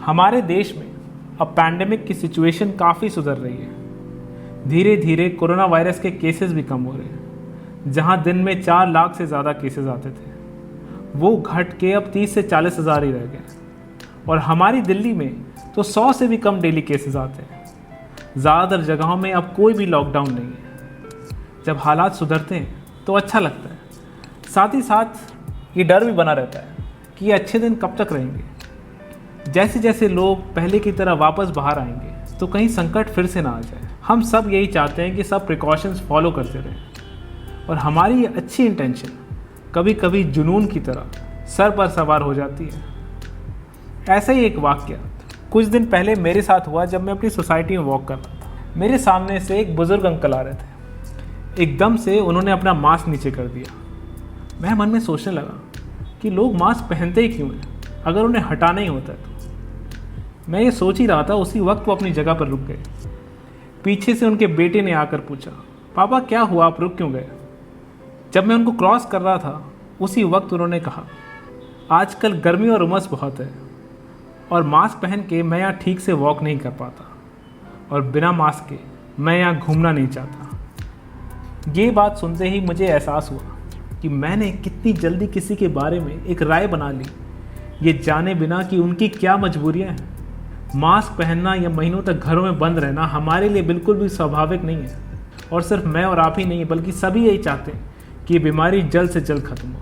हमारे देश में अब पैंडेमिक की सिचुएशन काफ़ी सुधर रही है। धीरे धीरे कोरोना वायरस के केसेस भी कम हो रहे हैं। जहां दिन में 4 लाख से ज़्यादा केसेस आते थे, वो घट के अब 30 से 40 हज़ार ही रह गए। और हमारी दिल्ली में तो 100 से भी कम डेली केसेस आते हैं। ज़्यादातर जगहों में अब कोई भी लॉकडाउन नहीं है। जब हालात सुधरते हैं तो अच्छा लगता है, साथ ही साथ ये डर भी बना रहता है कि ये अच्छे दिन कब तक रहेंगे। जैसे जैसे लोग पहले की तरह वापस बाहर आएंगे तो कहीं संकट फिर से ना आ जाए। हम सब यही चाहते हैं कि सब प्रिकॉशंस फॉलो करते रहें, और हमारी ये अच्छी इंटेंशन कभी कभी जुनून की तरह सर पर सवार हो जाती है। ऐसा ही एक वाक़या कुछ दिन पहले मेरे साथ हुआ जब मैं अपनी सोसाइटी में वॉक कर रहा था। मेरे सामने से एक बुज़ुर्ग अंकल आ रहे थे। एकदम से उन्होंने अपना मास्क नीचे कर दिया। मैं मन में सोचने लगा कि लोग मास्क पहनते ही क्यों हैं, अगर उन्हें हटाना ही होता है तो। मैं ये सोच ही रहा था, उसी वक्त वो अपनी जगह पर रुक गए। पीछे से उनके बेटे ने आकर पूछा, पापा क्या हुआ, आप रुक क्यों गए? जब मैं उनको क्रॉस कर रहा था उसी वक्त उन्होंने कहा, आजकल गर्मी और उमस बहुत है और मास्क पहन के मैं यहाँ ठीक से वॉक नहीं कर पाता, और बिना मास्क के मैं यहाँ घूमना नहीं चाहता। ये बात सुनते ही मुझे एहसास हुआ कि मैंने कितनी जल्दी किसी के बारे में एक राय बना ली, ये जाने बिना कि उनकी क्या मजबूरियाँ हैं। मास्क पहनना या महीनों तक घरों में बंद रहना हमारे लिए बिल्कुल भी स्वाभाविक नहीं है। और सिर्फ मैं और आप ही नहीं, बल्कि सभी यही चाहते हैं कि ये बीमारी जल्द से जल्द ख़त्म हो।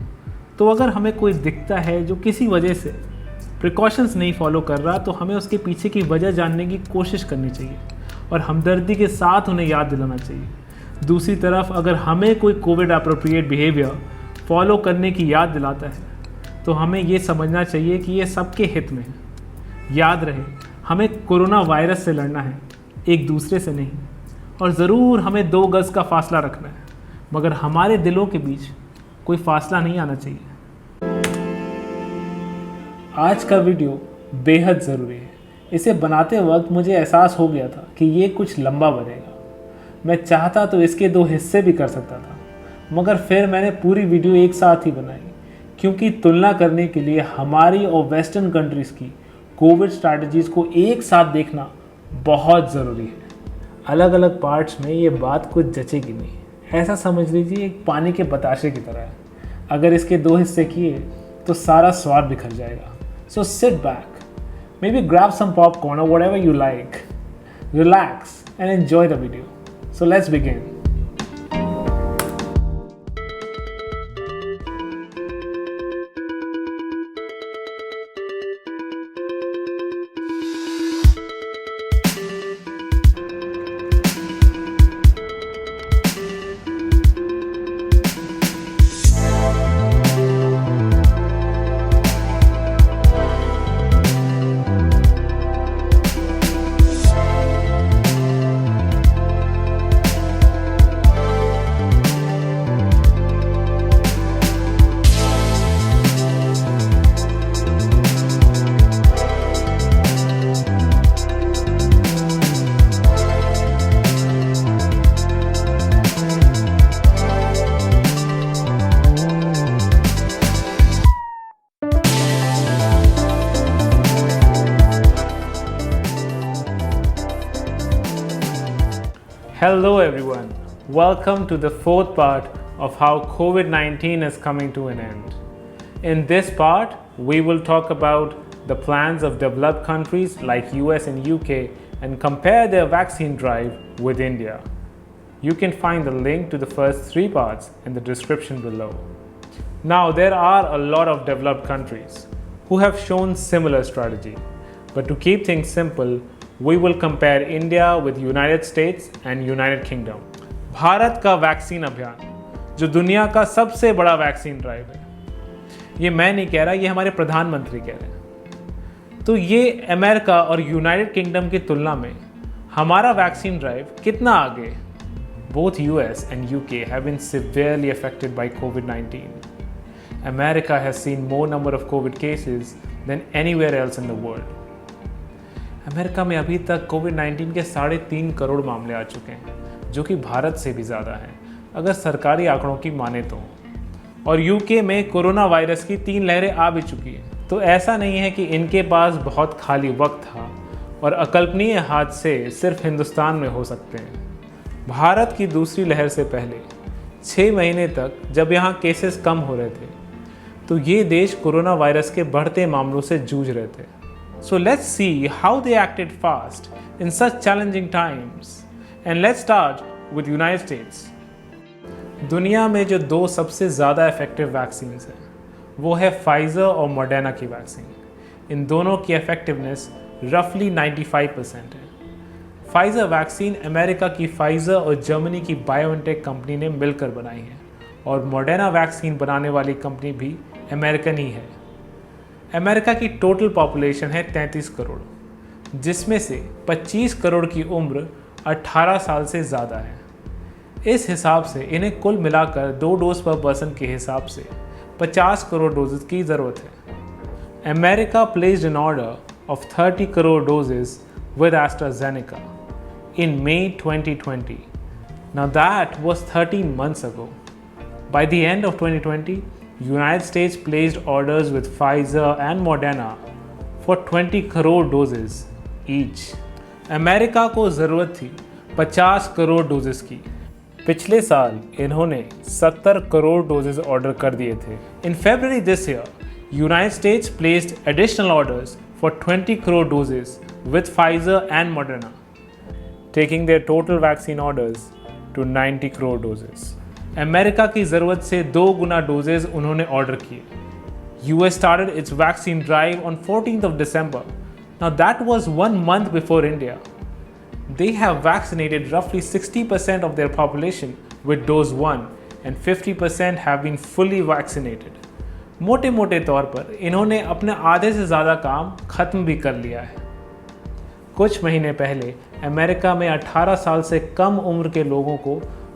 तो अगर हमें कोई दिखता है जो किसी वजह से प्रिकॉशंस नहीं फॉलो कर रहा, तो हमें उसके पीछे की वजह जानने की कोशिश करनी चाहिए और हमदर्दी के साथ उन्हें याद दिलाना चाहिए। दूसरी तरफ अगर हमें कोई कोविड अप्रोप्रिएट बिहेवियर फॉलो करने की याद दिलाता है तो हमें ये समझना चाहिए कि ये सबके हित में है। याद रहे, हमें कोरोना वायरस से लड़ना है, एक दूसरे से नहीं। और ज़रूर हमें 2 गज का फासला रखना है, मगर हमारे दिलों के बीच कोई फासला नहीं आना चाहिए। आज का वीडियो बेहद ज़रूरी है। इसे बनाते वक्त मुझे एहसास हो गया था कि ये कुछ लंबा बनेगा। मैं चाहता तो इसके 2 हिस्से भी कर सकता था, मगर फिर मैंने पूरी वीडियो एक साथ ही बनाई, क्योंकि तुलना करने के लिए हमारी और वेस्टर्न कंट्रीज़ की कोविड स्ट्रैटेजीज़ को एक साथ देखना बहुत ज़रूरी है। अलग अलग पार्ट्स में ये बात कुछ जचेगी नहीं। ऐसा समझ लीजिए एक पानी के बताशे की तरह है। अगर इसके 2 हिस्से किए तो सारा स्वाद बिखर जाएगा। So sit back, maybe grab some popcorn or whatever you like, relax and enjoy the video. So let's begin. Hello everyone, welcome to the 4th part of how COVID-19 is coming to an end. In this part, we will talk about the plans of developed countries like US and UK and compare their vaccine drive with India. You can find the link to the first 3 parts in the description below. Now, there are a lot of developed countries who have shown similar strategy, but to keep things simple, we will compare India with United States and United Kingdom. Bharat का vaccine अभियान, जो दुनिया का सबसे बड़ा vaccine drive है, ये मैं नहीं कह रहा, ये हमारे प्रधानमंत्री कह रहे हैं। तो ये अमेरिका और यूनाइटेड किंगडम की तुलना में हमारा वैक्सीन ड्राइव कितना आगे? Both US and UK have been severely affected by COVID-19. America has seen more number of COVID cases than anywhere else in the world. America में अभी तक कोविड-19 के 3.5 करोड़ मामले आ चुके हैं, जो कि भारत से भी ज़्यादा हैं अगर सरकारी आंकड़ों की माने तो। और यूके में कोरोना वायरस की 3 लहरें आ भी चुकी हैं। तो ऐसा नहीं है कि इनके पास बहुत खाली वक्त था और अकल्पनीय हादसे सिर्फ हिंदुस्तान में हो सकते हैं। भारत की दूसरी लहर से पहले 6 महीने तक जब यहाँ केसेस कम हो रहे थे तो ये देश कोरोना वायरस के बढ़ते मामलों से जूझ रहे थे। So let's see how they acted fast in such challenging times and let's start with United states. दुनिया में जो 2 सबसे ज़्यादा इफेक्टिव वैक्सीन हैं वो है फाइज़र और मॉडर्ना की वैक्सीन। इन दोनों की इफेक्टिवनेस रफली 95% है। फाइज़र वैक्सीन अमेरिका की फाइज़र और जर्मनी की बायोएनटेक कंपनी ने मिलकर बनाई है और मॉडर्ना वैक्सीन बनाने वाली कंपनी भी अमेरिकन ही है। अमेरिका की टोटल पॉपुलेशन है 33 करोड़, जिसमें से 25 करोड़ की उम्र 18 साल से ज़्यादा है। इस हिसाब से इन्हें कुल मिलाकर 2 डोज पर पर्सन के हिसाब से 50 करोड़ डोजेस की ज़रूरत है। America placed an order of 30 crore doses with AstraZeneca in May 2020. Now that was 13 months ago. By the end of 2020, United States placed orders with Pfizer and Moderna for 20 crore doses each. America को ज़रूरत थी 50 crore doses की। पिछले साल इन्होंने 70 crore doses order कर दिए थे। In February this year, United States placed additional orders for 20 crore doses with Pfizer and Moderna, taking their total vaccine orders to 90 crore doses. America की ज़रूरत से 2 गुना डोजेज उन्होंने ऑर्डर किए। US started its vaccine drive on 14th of December. Now that was 1 month before India. They have vaccinated roughly 60% of their population with dose 1 and 50% have been fully vaccinated. मोटे मोटे तौर पर इन्होंने अपने आधे से ज़्यादा काम ख़त्म भी कर लिया है। कुछ महीने पहले अमेरिका में 18 साल से कम उम्र के लोगों को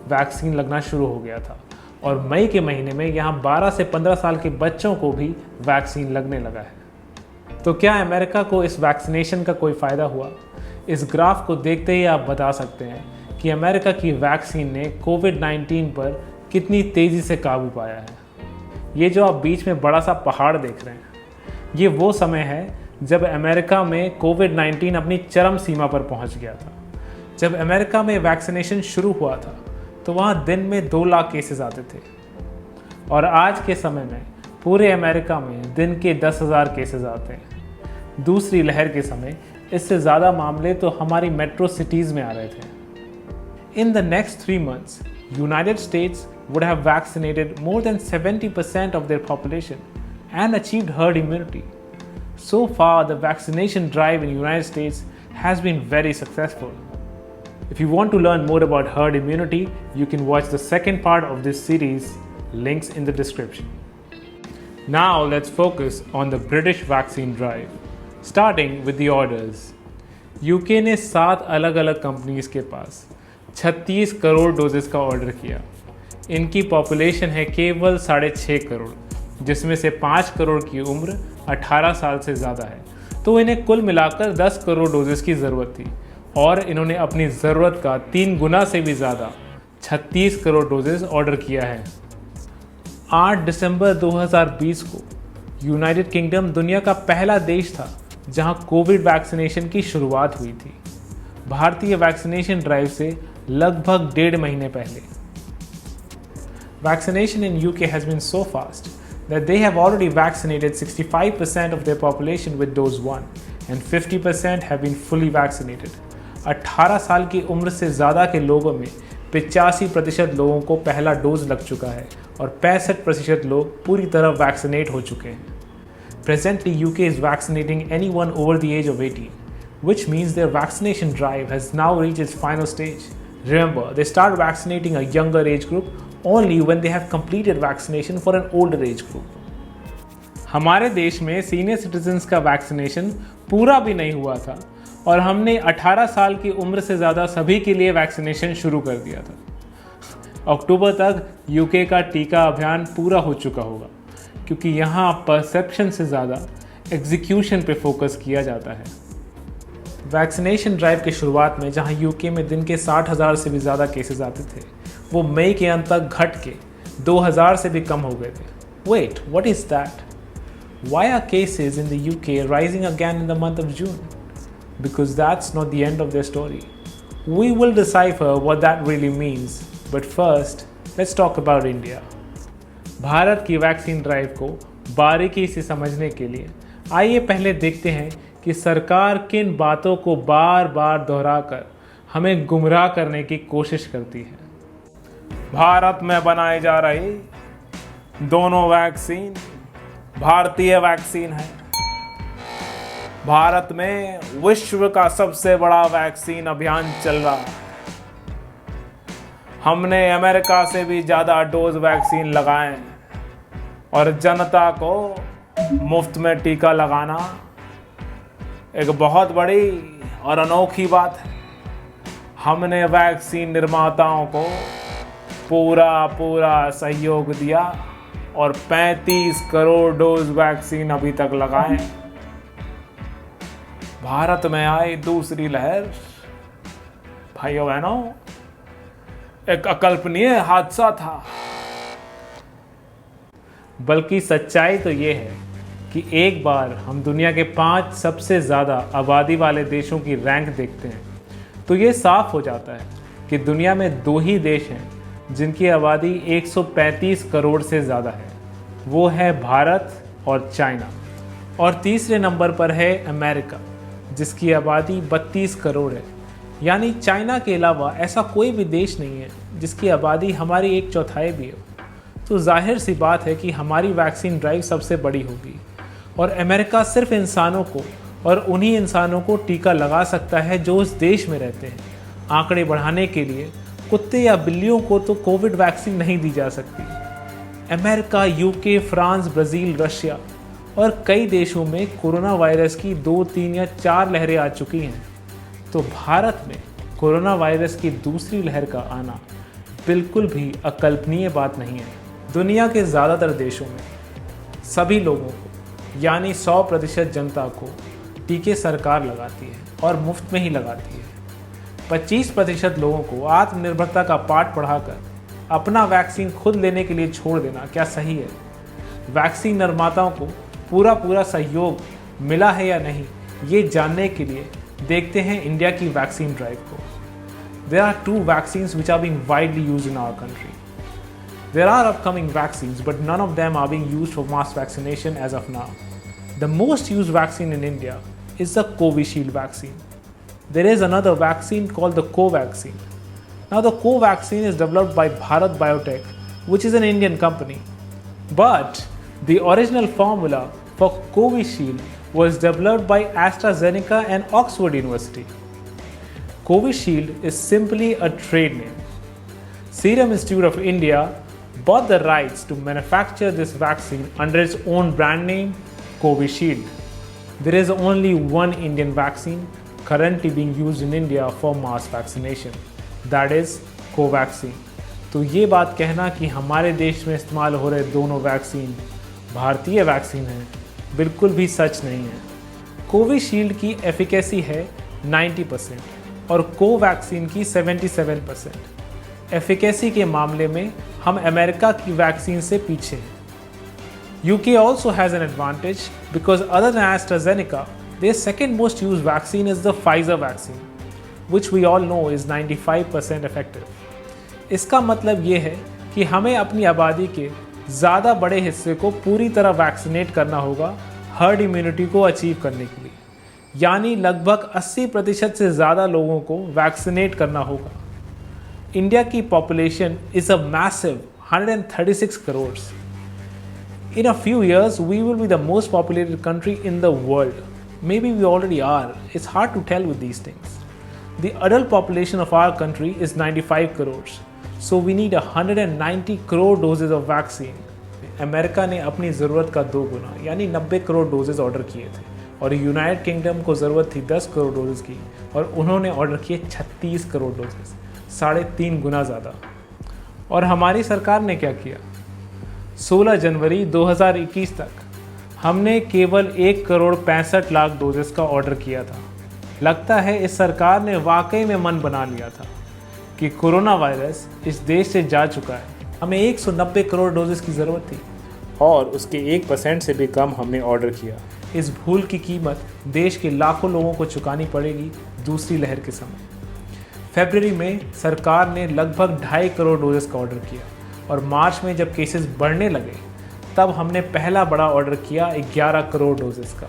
वैक्सीन लगना शुरू हो गया था और मई के महीने में यहाँ 12 से 15 साल के बच्चों को भी वैक्सीन लगने लगा है। तो क्या अमेरिका को इस वैक्सीनेशन का कोई फ़ायदा हुआ? इस ग्राफ को देखते ही आप बता सकते हैं कि अमेरिका की वैक्सीन ने कोविड-19 पर कितनी तेज़ी से काबू पाया है। ये जो आप बीच में बड़ा सा पहाड़ देख रहे हैं, ये वो समय है जब अमेरिका में कोविड-19 अपनी चरम सीमा पर पहुंच गया था। जब अमेरिका में वैक्सीनेशन शुरू हुआ था तो वहाँ दिन में 2 लाख केसेस आते थे और आज के समय में पूरे अमेरिका में दिन के 10,000 केसेस आते हैं। दूसरी लहर के समय इससे ज़्यादा मामले तो हमारी मेट्रो सिटीज़ में आ रहे थे। इन the next 3 months, United States would have vaccinated more than 70% of their population and achieved herd immunity. So far, the vaccination drive in the United States has been very successful. If you want to learn more about herd immunity, you can watch the second part of this series, links in the description. Now let's focus on the British vaccine drive, starting with the orders. UK ने 7 अलग अलग companies के पास 36 crore doses का order किया। इनकी population है केवल 6.5 करोड़, जिसमें से 5 करोड़ की उम्र 18 साल से ज़्यादा है। तो इन्हें कुल मिलाकर 10 करोड़ डोजेस की ज़रूरत थी और इन्होंने अपनी ज़रूरत का 3 गुना से भी ज़्यादा 36 करोड़ डोजेस ऑर्डर किया है। 8 दिसंबर 2020 को यूनाइटेड किंगडम दुनिया का पहला देश था जहां कोविड वैक्सीनेशन की शुरुआत हुई थी। भारतीय वैक्सीनेशन ड्राइव से लगभग 1.5 महीने पहले। Vaccination in UK has been so fast that they have already vaccinated 65% of their population with dose 1 and 50% have been fully vaccinated. 18 साल की उम्र से ज़्यादा के लोगों में 85% लोगों को पहला डोज लग चुका है और 65% लोग पूरी तरह वैक्सीनेट हो चुके हैं। Presently, UK is vaccinating anyone over the age of 18, which means their vaccination drive has now reached its final stage. Remember, they start vaccinating a younger age group only when they have completed vaccination for an older age group. हमारे देश में senior citizens का vaccination पूरा भी नहीं हुआ था और हमने 18 साल की उम्र से ज़्यादा सभी के लिए वैक्सीनेशन शुरू कर दिया था। अक्टूबर तक यूके का टीका अभियान पूरा हो चुका होगा क्योंकि यहाँ परसेप्शन से ज़्यादा एग्जीक्यूशन पे फोकस किया जाता है। वैक्सीनेशन ड्राइव की शुरुआत में जहाँ यूके में दिन के 60,000 से भी ज़्यादा केसेस आते थे, वो मई के अंत तक घट के 2,000 से भी कम हो गए थे। Wait, what is that? Why are cases in the UK rising again in the month of June? Because that's not the end of their story. We will decipher what that really means, but first, let's talk about India. Bharat की vaccine drive को बारीकी से समझने के लिए आइए पहले देखते हैं कि सरकार किन बातों को बार बार दोहराकर हमें गुमराह करने की कोशिश करती है। भारत में बनाई जा रही दोनों वैक्सीन भारतीय वैक्सीन है। भारत में विश्व का सबसे बड़ा वैक्सीन अभियान चल रहा है। हमने अमेरिका से भी ज़्यादा डोज वैक्सीन लगाए हैं और जनता को मुफ्त में टीका लगाना एक बहुत बड़ी और अनोखी बात है। हमने वैक्सीन निर्माताओं को पूरा सहयोग दिया और 35 करोड़ डोज वैक्सीन अभी तक लगाए। भारत में आई दूसरी लहर भाइयों बहनों एक अकल्पनीय हादसा था। बल्कि सच्चाई तो ये है कि एक बार हम दुनिया के 5 सबसे ज़्यादा आबादी वाले देशों की रैंक देखते हैं तो ये साफ हो जाता है कि दुनिया में 2 ही देश हैं जिनकी आबादी 135 करोड़ से ज़्यादा है। वो है भारत और चाइना। और तीसरे नंबर पर है अमेरिका जिसकी आबादी 32 करोड़ है। यानी चाइना के अलावा ऐसा कोई भी देश नहीं है जिसकी आबादी हमारी 1/4 भी हो। तो जाहिर सी बात है कि हमारी वैक्सीन ड्राइव सबसे बड़ी होगी और अमेरिका सिर्फ इंसानों को और उन्हीं इंसानों को टीका लगा सकता है जो उस देश में रहते हैं। आंकड़े बढ़ाने के लिए कुत्ते या बिल्लियों को तो कोविड वैक्सीन नहीं दी जा सकती। America, UK, France, Brazil, Russia और कई देशों में कोरोना वायरस की 2, 3 या 4 लहरें आ चुकी हैं। तो भारत में कोरोना वायरस की दूसरी लहर का आना बिल्कुल भी अकल्पनीय बात नहीं है। दुनिया के ज़्यादातर देशों में सभी लोगों को यानी 100% जनता को टीके सरकार लगाती है और मुफ्त में ही लगाती है। 25% लोगों को आत्मनिर्भरता का पाठ पढ़ाकर अपना वैक्सीन खुद लेने के लिए छोड़ देना क्या सही है? वैक्सीन निर्माताओं को पूरा सहयोग मिला है या नहीं, ये जानने के लिए देखते हैं इंडिया की वैक्सीन ड्राइव को। There are 2 vaccines which are being widely used in our country. There are upcoming vaccines, but none of them are being used for mass vaccination as of now. The most used vaccine in India is the Covishield vaccine. There is another vaccine called the Covaxin. Now the Covaxin is developed by Bharat Biotech, which is an Indian company. But the original formula for Covishield was developed by AstraZeneca and Oxford University. Covishield is simply a trade name. Serum Institute of India bought the rights to manufacture this vaccine under its own brand name, Covishield. There is only one Indian vaccine currently being used in India for mass vaccination. That is Covaxin. तो ये बात कहना कि हमारे देश में इस्तेमाल हो रहे दोनों वैक्सीन भारतीय वैक्सीन हैं बिल्कुल भी सच नहीं है। कोविशील्ड की एफिकेसी है 90% और कोवैक्सीन की 77%। एफिकेसी के मामले में हम अमेरिका की वैक्सीन से पीछे हैं। UK also has an advantage because other than AstraZeneca, their second most used vaccine is the Pfizer vaccine, which we all know is 95% effective. इसका मतलब ये है कि हमें अपनी आबादी के ज़्यादा बड़े हिस्से को पूरी तरह वैक्सीनेट करना होगा हर्ड इम्यूनिटी को अचीव करने के लिए। यानी लगभग 80% से ज़्यादा लोगों को वैक्सीनेट करना होगा। इंडिया की population is a massive 136 crore. In a few years, we will be the most populated country in the world. Maybe we already are. It's hard to tell with these things. The adult population of our country is 95 crores. So we need 190 crore doses of vaccine. America ने अपनी ज़रूरत का 2 गुना यानी 90 crore doses order किए थे और United kingdom को ज़रूरत थी 10 करोड़ डोजेज की और उन्होंने ऑर्डर किए 36 करोड़ डोजेज, 3.5 गुना ज़्यादा। और हमारी सरकार ने क्या किया? 16 जनवरी 2021 तक हमने केवल 1,65,00,000 डोजेस का ऑर्डर किया था। लगता है इस सरकार ने वाकई में मन बना लिया था कि कोरोना वायरस इस देश से जा चुका है। हमें 190 करोड़ डोजेस की ज़रूरत थी और उसके 1% से भी कम हमने ऑर्डर किया। इस भूल की कीमत देश के लाखों लोगों को चुकानी पड़ेगी दूसरी लहर के समय। फरवरी में सरकार ने लगभग 2.5 करोड़ डोजेस का ऑर्डर किया और मार्च में जब केसेस बढ़ने लगे तब हमने पहला बड़ा ऑर्डर किया 11 करोड़ डोजेस का।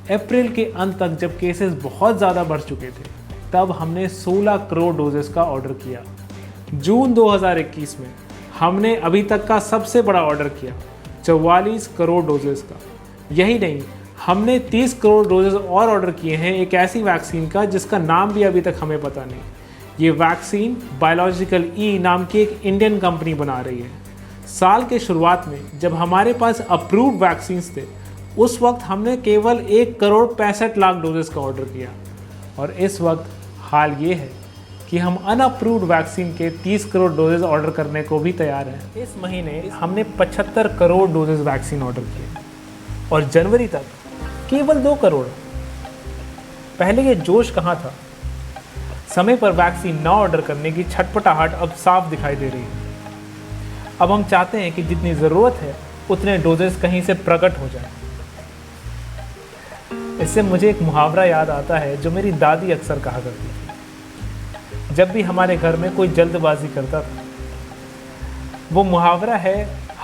अप्रैल के अंत तक जब केसेस बहुत ज़्यादा बढ़ चुके थे तब हमने 16 करोड़ डोजेस का ऑर्डर किया। जून 2021 में हमने अभी तक का सबसे बड़ा ऑर्डर किया 44 करोड़ डोजेस का। यही नहीं, हमने 30 करोड़ डोजेस और ऑर्डर किए हैं एक ऐसी वैक्सीन का जिसका नाम भी अभी तक हमें पता नहीं। ये वैक्सीन बायोलॉजिकल ई नाम की एक इंडियन कंपनी बना रही है। साल के शुरुआत में जब हमारे पास अप्रूव्ड वैक्सीन्स थे उस वक्त हमने केवल 1 करोड़ 65 लाख डोजेस का ऑर्डर किया और इस वक्त हाल ये है कि हम अनअप्रूव्ड वैक्सीन के 30 करोड़ डोजेस ऑर्डर करने को भी तैयार हैं। इस महीने हमने 75 करोड़ डोजेस वैक्सीन ऑर्डर किए और जनवरी तक केवल 2 करोड़। पहले ये जोश कहाँ था? समय पर वैक्सीन न ऑर्डर करने की छटपटाहट अब साफ दिखाई दे रही है। अब हम चाहते हैं कि जितनी ज़रूरत है उतने डोजेस कहीं से प्रकट हो जाए। इससे मुझे एक मुहावरा याद आता है जो मेरी दादी अक्सर कहा करती थी जब भी हमारे घर में कोई जल्दबाजी करता था। वो मुहावरा है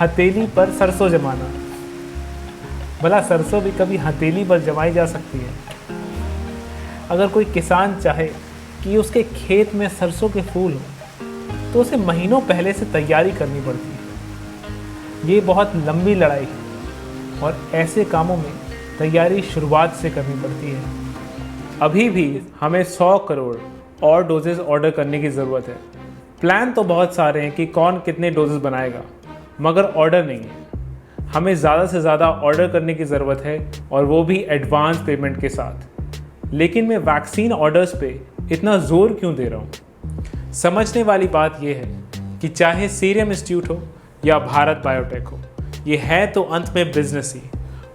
हथेली पर सरसों जमाना। भला सरसों भी कभी हथेली पर जमाई जा सकती है? अगर कोई किसान चाहे कि उसके खेत में सरसों के फूल हो तो उसे महीनों पहले से तैयारी करनी पड़ती है। ये बहुत लंबी लड़ाई है और ऐसे कामों में तैयारी शुरुआत से करनी पड़ती है। अभी भी हमें 100 करोड़ और डोजेस ऑर्डर करने की ज़रूरत है। प्लान तो बहुत सारे हैं कि कौन कितने डोजेस बनाएगा, मगर ऑर्डर नहीं है। हमें ज़्यादा से ज़्यादा ऑर्डर करने की ज़रूरत है और वो भी एडवांस पेमेंट के साथ। लेकिन मैं वैक्सीन ऑर्डर्स पे इतना ज़ोर क्यों दे रहा हूँ? समझने वाली बात यह है कि चाहे सीरम इंस्टीट्यूट हो या भारत बायोटेक हो, ये है तो अंत में बिजनेस ही,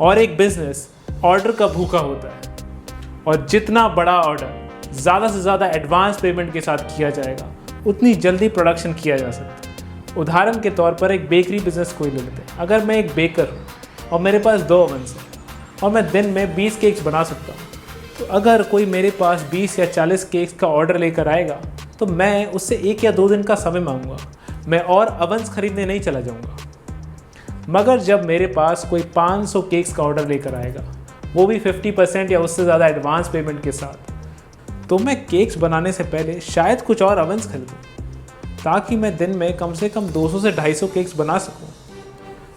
और एक बिजनेस ऑर्डर का भूखा होता है। और जितना बड़ा ऑर्डर ज़्यादा से ज़्यादा एडवांस पेमेंट के साथ किया जाएगा उतनी जल्दी प्रोडक्शन किया जा सकता है। उदाहरण के तौर पर एक बेकरी बिजनेस को ही ले लेते हैं। अगर मैं एक बेकर हूँ और मेरे पास 2 ओवन्स हैं और मैं दिन में 20 केक्स बना सकता हूँ, तो अगर कोई मेरे पास 20 या 40 केक्स का ऑर्डर लेकर आएगा तो मैं उससे 1 या 2 दिन का समय मांगूंगा। मैं और ओवन्स खरीदने नहीं चला जाऊँगा। मगर जब मेरे पास कोई 500 केक्स का ऑर्डर लेकर आएगा, वो भी 50% या उससे ज़्यादा एडवांस पेमेंट के साथ, तो मैं केक्स बनाने से पहले शायद कुछ और ओवन्स खरीदूँ ताकि मैं दिन में कम से कम 200 से 250 केक्स बना सकूँ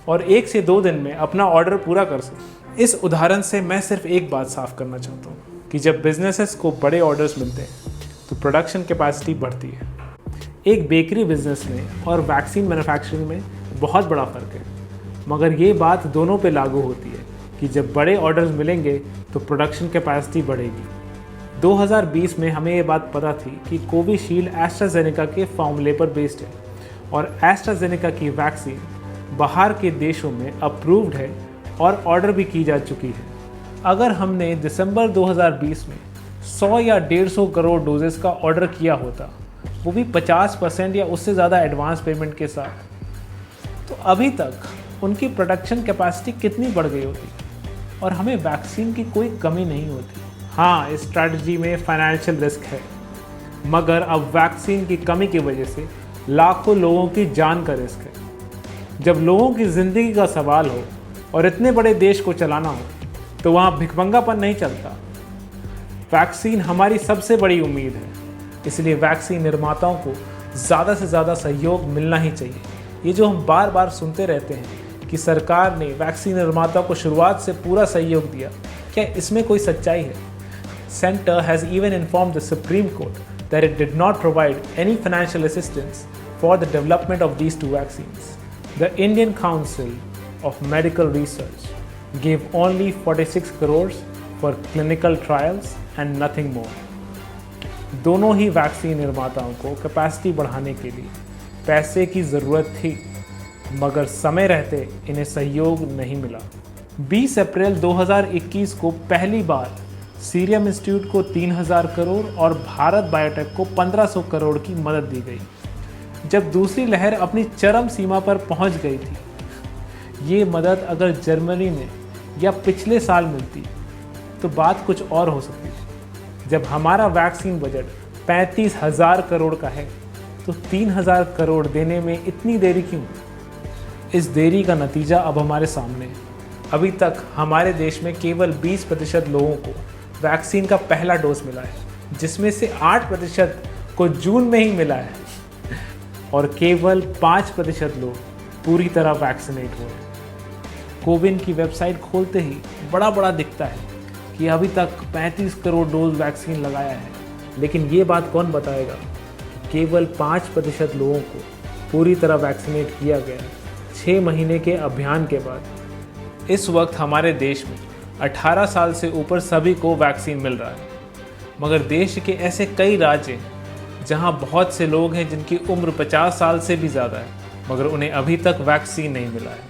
और 1 से 2 दिन में अपना ऑर्डर पूरा कर सकूँ। इस उदाहरण से मैं सिर्फ एक बात साफ करना चाहता हूँ कि जब बिजनेसेस को बड़े ऑर्डर्स मिलते हैं तो प्रोडक्शन कैपेसिटी बढ़ती है। एक बेकरी बिजनेस में और वैक्सीन मैन्युफैक्चरिंग में बहुत बड़ा फ़र्क है, मगर ये बात दोनों पे लागू होती है कि जब बड़े ऑर्डर्स मिलेंगे तो प्रोडक्शन कैपेसिटी बढ़ेगी। 2020 में हमें ये बात पता थी कि कोविशील्ड एस्ट्राजेनेका के फॉर्मूले पर बेस्ड है और एस्ट्राजेनेका की वैक्सीन बाहर के देशों में अप्रूव्ड है और ऑर्डर भी की जा चुकी है। अगर हमने दिसंबर 2020 में 100 या 150 करोड़ डोजेस का ऑर्डर किया होता, वो भी 50% या उससे ज़्यादा एडवांस पेमेंट के साथ, तो अभी तक उनकी प्रोडक्शन कैपेसिटी कितनी बढ़ गई होती और हमें वैक्सीन की कोई कमी नहीं होती। हाँ, इस स्ट्रैटेजी में फाइनेंशियल रिस्क है, मगर अब वैक्सीन की कमी की वजह से लाखों लोगों की जान का रिस्क है। जब लोगों की ज़िंदगी का सवाल हो और इतने बड़े देश को चलाना हो तो वहाँ भिखमंगापन नहीं चलता। वैक्सीन हमारी सबसे बड़ी उम्मीद है, इसलिए वैक्सीन निर्माताओं को ज़्यादा से ज़्यादा सहयोग मिलना ही चाहिए। ये जो हम बार बार सुनते रहते हैं कि सरकार ने वैक्सीन निर्माताओं को शुरुआत से पूरा सहयोग दिया, क्या इसमें कोई सच्चाई है? Center has even informed the Supreme Court that it did not provide any financial assistance for the development of these 2 vaccines. The Indian Council of Medical Research gave only 46 crores for clinical trials and nothing more. दोनों ही vaccine निर्माताओं को capacity बढ़ाने के लिए पैसे की ज़रूरत थी, मगर समय रहते इन्हें सहयोग नहीं मिला। 20 अप्रैल 2021 को पहली बार सीरम इंस्टीट्यूट को 3000 करोड़ और भारत बायोटेक को 1500 करोड़ की मदद दी गई। जब दूसरी लहर अपनी चरम सीमा पर पहुंच गई थी, ये मदद अगर जर्मनी में या पिछले साल मिलती तो बात कुछ और हो सकती है। जब हमारा वैक्सीन बजट 35,000 करोड़ का है तो 3,000 करोड़ देने में इतनी देरी क्यों? इस देरी का नतीजा अब हमारे सामने है। अभी तक हमारे देश में केवल 20% लोगों को वैक्सीन का पहला डोज मिला है, जिसमें से 8% को जून में ही मिला है और केवल 5% लोग पूरी तरह वैक्सीनेट हुए। कोविन की वेबसाइट खोलते ही बड़ा बड़ा दिखता है कि अभी तक 35 करोड़ डोज वैक्सीन लगाया है, लेकिन ये बात कौन बताएगा कि केवल 5% लोगों को पूरी तरह वैक्सीनेट किया गया 6 महीने के अभियान के बाद। इस वक्त हमारे देश में 18 साल से ऊपर सभी को वैक्सीन मिल रहा है, मगर देश के ऐसे कई राज्य हैं जहां बहुत से लोग हैं जिनकी उम्र 50 साल से भी ज़्यादा है, मगर उन्हें अभी तक वैक्सीन नहीं मिला है।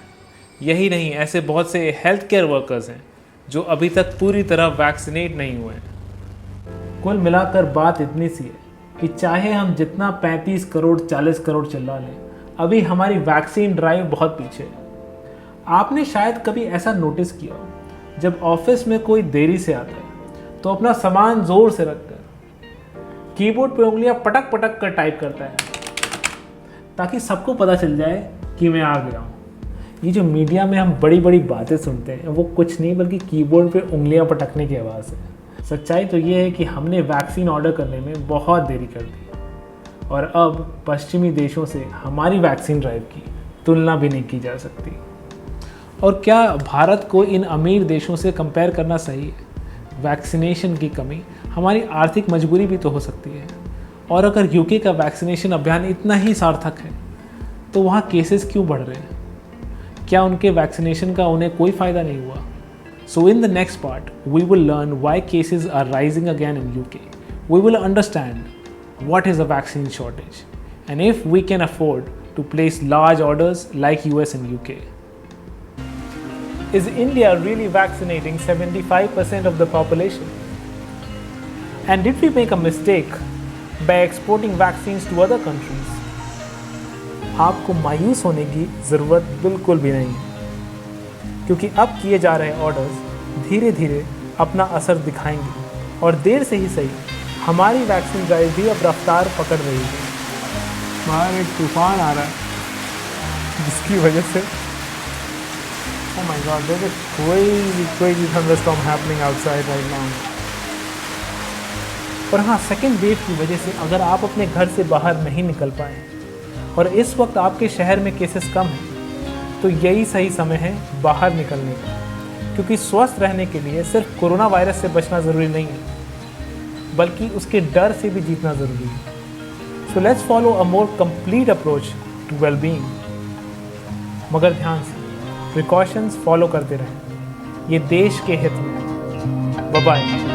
यही नहीं, ऐसे बहुत से हेल्थ केयर वर्कर्स हैं जो अभी तक पूरी तरह वैक्सीनेट नहीं हुए हैं। कुल मिलाकर बात इतनी सी है कि चाहे हम जितना 35 करोड़ 40 करोड़ चिल्ला लें, अभी हमारी वैक्सीन ड्राइव बहुत पीछे है। आपने शायद कभी ऐसा नोटिस किया हो, जब ऑफिस में कोई देरी से आता है तो अपना सामान जोर से रखकर कीबोर्ड पे उंगलियां पटक पटक कर टाइप करता है ताकि सबको पता चल जाए कि मैं आ गया हूँ। ये जो मीडिया में हम बड़ी बड़ी बातें सुनते हैं वो कुछ नहीं बल्कि कीबोर्ड पे उंगलियां पटकने की आवाज़ है। सच्चाई तो ये है कि हमने वैक्सीन ऑर्डर करने में बहुत देरी कर दी और अब पश्चिमी देशों से हमारी वैक्सीन ड्राइव की तुलना भी नहीं की जा सकती। और क्या भारत को इन अमीर देशों से कंपेयर करना सही है? वैक्सीनेशन की कमी हमारी आर्थिक मजबूरी भी तो हो सकती है। और अगर यूके का वैक्सीनेशन अभियान इतना ही सार्थक है तो वहाँ केसेस क्यों बढ़ रहे हैं? क्या उनके वैक्सीनेशन का उन्हें कोई फ़ायदा नहीं हुआ? So in the next part we will learn why cases are rising again in UK. We will understand what is a vaccine shortage and if we can afford to place large orders like US and UK. Is India really vaccinating 75% of the population? And did we make a mistake by exporting vaccines to other countries? आपको मायूस होने की ज़रूरत बिल्कुल भी नहीं है, क्योंकि अब किए जा रहे ऑर्डर्स धीरे धीरे अपना असर दिखाएंगे और देर से ही सही हमारी वैक्सीन ड्राइव भी अब रफ्तार पकड़ रही है। बाहर एक तूफान आ रहा है जिसकी वजह से oh my God, there's a crazy thunderstorm happening outside right now. पर हाँ, सेकेंड वेव की वजह से अगर आप अपने घर से बाहर नहीं निकल पाए और इस वक्त आपके शहर में केसेस कम हैं, तो यही सही समय है बाहर निकलने का, क्योंकि स्वस्थ रहने के लिए सिर्फ कोरोना वायरस से बचना ज़रूरी नहीं है, बल्कि उसके डर से भी जीतना ज़रूरी है। So let's follow a more complete approach to wellbeing. मगर ध्यान से प्रिकॉशंस फॉलो करते रहें, ये देश के हित में है। Bye bye.